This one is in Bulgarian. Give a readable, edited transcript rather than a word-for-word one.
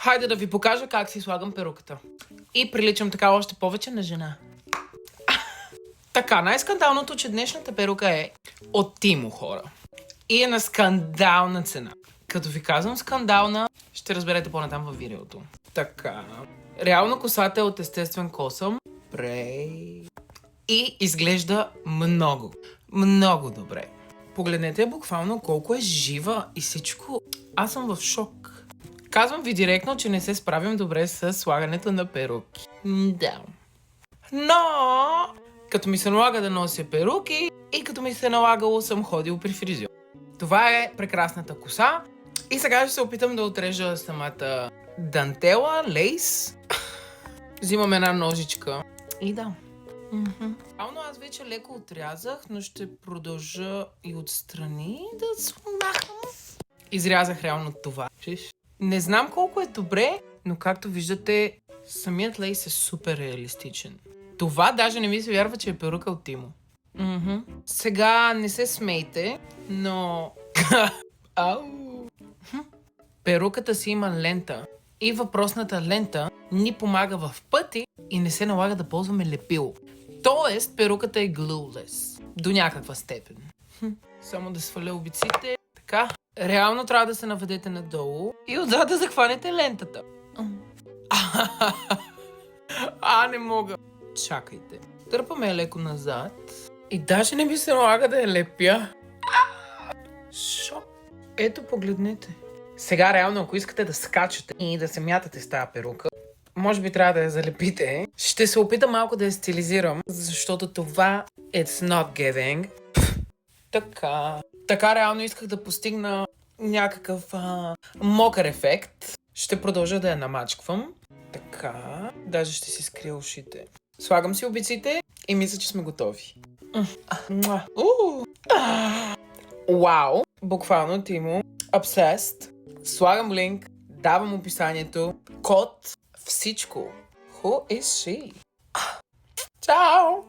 Хайде да ви покажа как си слагам перуката. И приличам така още повече на жена. Така, най-скандалното, че днешната перука е от Тимо, хора. И е на скандална цена. Като ви казвам скандална, ще разберете по-натам във видеото. Така. Реално косата е от естествен косъм. И изглежда много, много добре. Погледнете буквално колко е жива и всичко. Аз съм в шок. Казвам ви директно, че не се справям добре с слагането на перуки. Да. Но, като ми се налага да нося перуки и като ми се налагало съм ходил при фризьор. Това е прекрасната коса. И сега ще се опитам да отрежа самата дантела, лейс. Взимам една ножичка. И да. Реално аз вече леко отрязах, но ще продължа и отстрани да смахам. Изрязах реално това. Не знам колко е добре, но както виждате, самият лейс е супер реалистичен. Това даже не ми се вярва, че е перука от Тимо. Сега не се смейте, но... Перуката си има лента. И въпросната лента ни помага в пъти и не се налага да ползваме лепило. Тоест, перуката е glueless. До някаква степен. Само да сваля обиците. Така. Реално трябва да се наведете надолу и отзад да захванете лентата. Не мога. Чакайте. Търпаме леко назад. И даже не ми се налага да я лепя. Шок. Ето, погледнете. Сега реално, ако искате да скачате и да се мятате с тази перука, може би трябва да я залепите. Ще се опитам малко да я стилизирам, защото това it's not giving. Така реално исках да постигна някакъв мокър ефект. Ще продължа да я намачквам. Така. Даже ще си скрия ушите. Слагам си обиците и мисля, че сме готови. Вау! Буквално Тимо. Obsessed. Слагам линк. Давам описанието. Код. Всичко. Who is she? Чао!